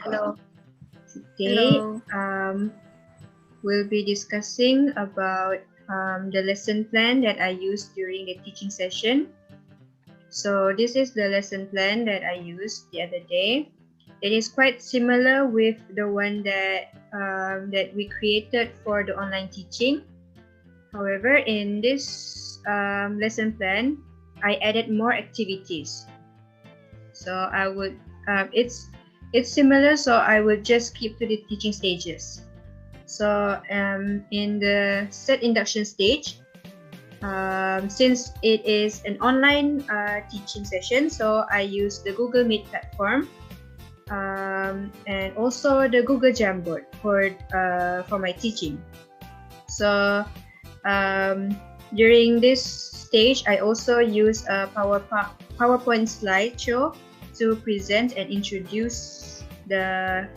Hello. Today, Hello. we'll be discussing about the lesson plan that I used during the teaching session. So this is the lesson plan that I used the other day. It is quite similar with the one that we created for the online teaching. However, in this lesson plan, I added more activities. So it's similar. So I will just keep to the teaching stages. So in the set induction stage, since it is an online teaching session, so I use the Google Meet platform and also the Google Jamboard for my teaching. So during this stage, I also use a PowerPoint slideshow to present and introduce the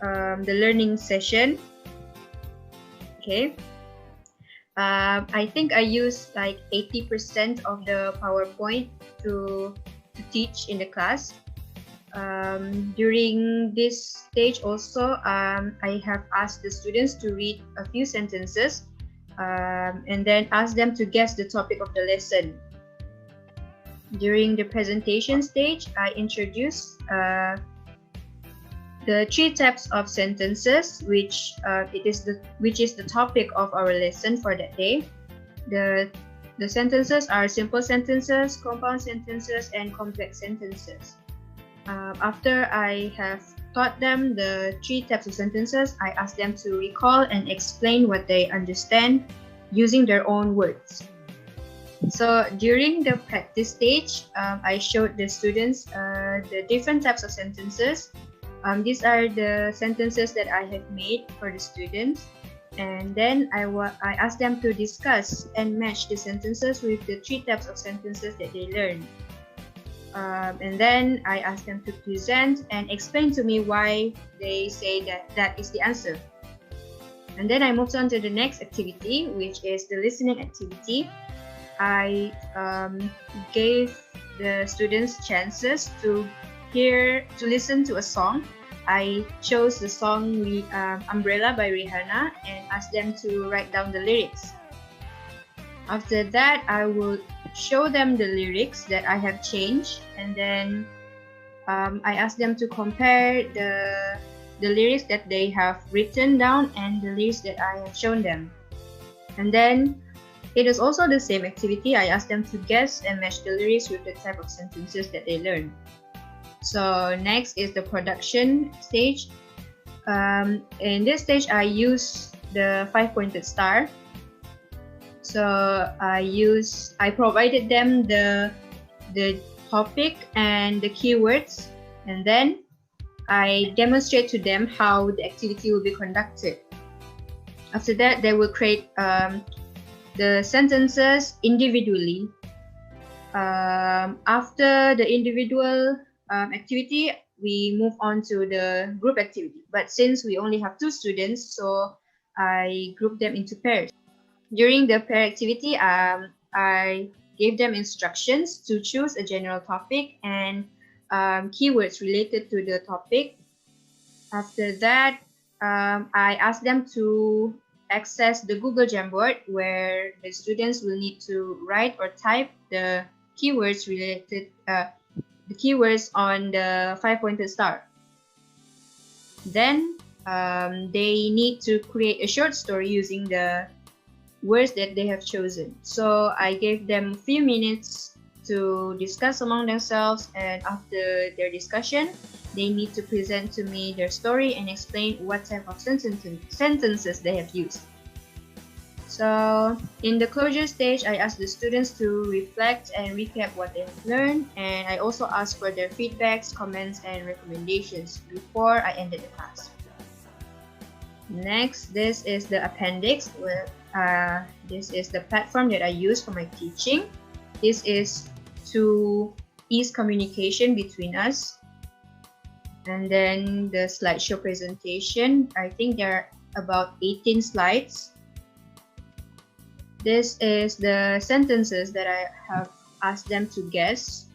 learning session. Okay. I think I used like 80% of the PowerPoint to teach in the class. During this stage also, I have asked the students to read a few sentences and then ask them to guess the topic of the lesson. During the presentation stage, I introduced the three types of sentences, which is the topic of our lesson for that day. The sentences are simple sentences, compound sentences, and complex sentences. After I have taught them the three types of sentences, I ask them to recall and explain what they understand using their own words. So during the practice stage, I showed the students the different types of sentences. These are the sentences that I have made for the students, and then I asked them to discuss and match the sentences with the three types of sentences that they learned. And then I asked them to present and explain to me why they say that is the answer. And then I moved on to the next activity, which is the listening activity. I gave the students chances to listen to a song. I chose the song Umbrella by Rihanna and asked them to write down the lyrics. After that, I will show them the lyrics that I have changed, and then I asked them to compare the lyrics that they have written down and the lyrics that I have shown them. And then it is also the same activity. I asked them to guess and match the lyrics with the type of sentences that they learned. So next is the production stage. In this stage, I use the 5-pointed star. So I provided them the topic and the keywords, and then I demonstrate to them how the activity will be conducted. After that, they will create the sentences individually. After the individual activity, we move on to the group activity. But since we only have 2 students, so I group them into pairs. During the pair activity, I gave them instructions to choose a general topic and keywords related to the topic. After that, I asked them to access the Google Jamboard, where the students will need to write or type the keywords the keywords on the 5-pointed star. Then they need to create a short story using the words that they have chosen. So I gave them a few minutes to discuss among themselves, and after their discussion, they need to present to me their story and explain what type of sentences they have used. So in the closure stage, I asked the students to reflect and recap what they have learned, and I also asked for their feedbacks, comments, and recommendations before I ended the class. Next, this is the appendix. This is the platform that I use for my teaching. This is to ease communication between us. And then the slideshow presentation, I think there are about 18 slides. This is the sentences that I have asked them to guess.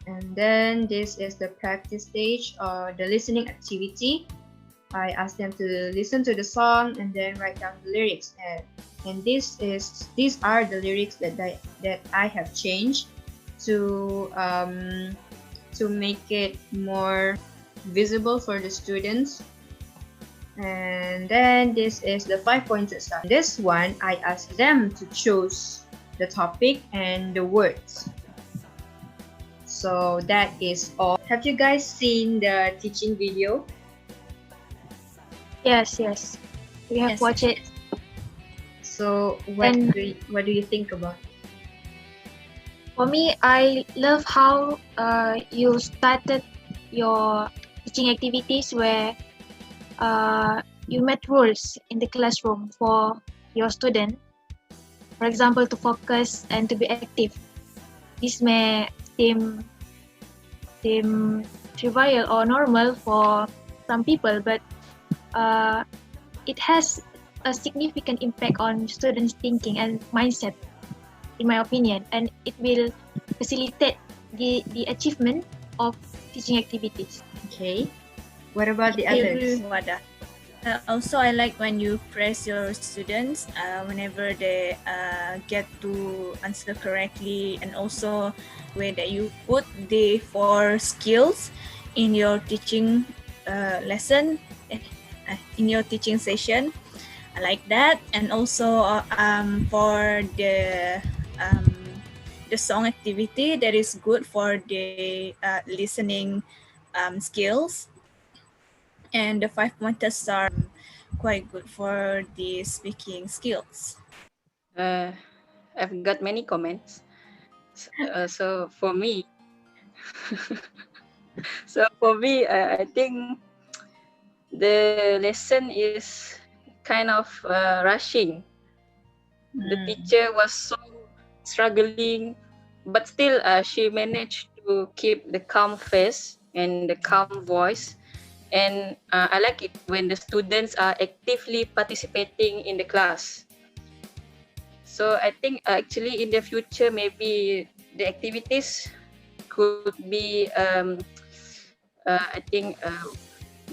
And then this is the practice stage or the listening activity. I asked them to listen to the song and then write down the lyrics. And these are the lyrics that I have changed to make it more visible for the students. And then this is the 5-pointed star. This one, I asked them to choose the topic and the words. So that is all. Have you guys seen the teaching video? Yes. We have watched it. So what do you think about it? For me, I love how you started your teaching activities where you made rules in the classroom for your student. For example, to focus and to be active. This may seem trivial or normal for some people, but it has a significant impact on students' thinking and mindset, in my opinion, and it will facilitate the achievement of teaching activities. Okay. What about the others? Also, I like when you praise your students whenever they get to answer correctly, and also way that you put the 4 skills in your teaching lesson, in your teaching session. I like that. And also for the song activity, that is good for the listening skills. And the 5-pointers are quite good for the speaking skills. I've got many comments. So for me, I think the lesson is kind of rushing. The teacher was so struggling, but still she managed to keep the calm face and the calm voice. And I like it when the students are actively participating in the class. So I think actually in the future, maybe the activities could be,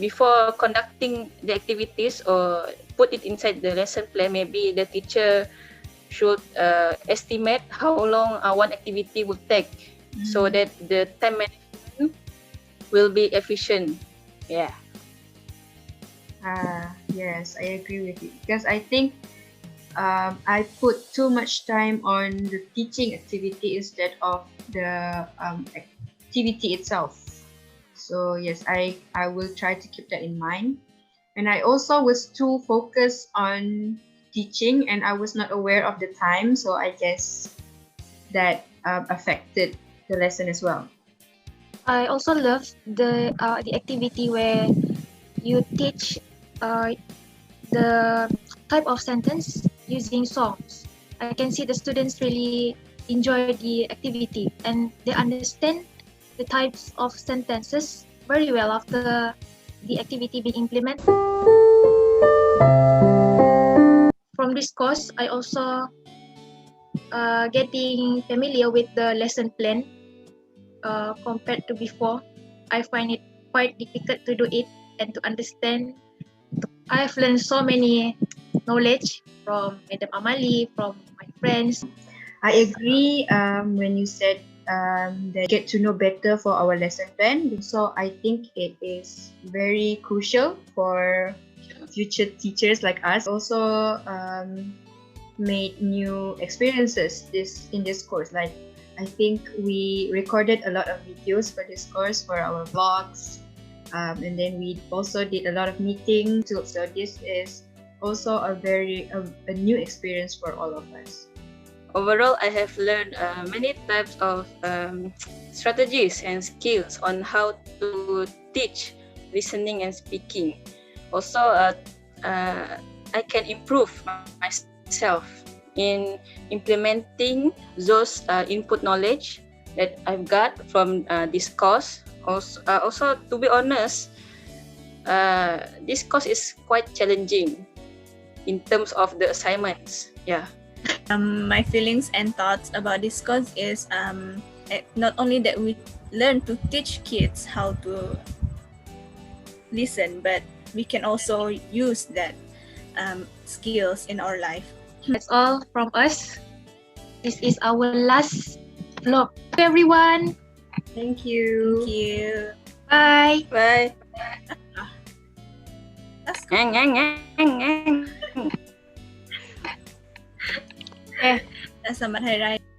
before conducting the activities or put it inside the lesson plan, maybe the teacher should estimate how long one activity would take, so that the time management will be efficient. Yeah. Yes, I agree with you, because I think I put too much time on the teaching activity instead of the activity itself. So yes, I will try to keep that in mind. And I also was too focused on teaching and I was not aware of the time, so I guess that affected the lesson as well. I also love the activity where you teach the type of sentence using songs. I can see the students really enjoy the activity and they understand the types of sentences very well after the activity being implemented. From this course, I also getting familiar with the lesson plan compared to before. I find it quite difficult to do it and to understand. I've learned so many knowledge from Madam Amali, from my friends. I agree when you said that get to know better for our lesson plan. So I think it is very crucial for future teachers like us. Also made new experiences in this course. Like I think we recorded a lot of videos for this course for our vlogs. And then we also did a lot of meetings. So this is also a new experience for all of us. Overall, I have learned many types of strategies and skills on how to teach listening and speaking. Also, I can improve myself in implementing those input knowledge that I've got from this course. Also, to be honest, this course is quite challenging in terms of the assignments. Yeah. My feelings and thoughts about this course is not only that we learn to teach kids how to listen, but we can also use that skills in our life. That's all from us. This is our last vlog. Everyone, Thank you. Thank you. bye. Bye. That's Ngang, ngang, ngang, ngang. Selamat Hari Raya.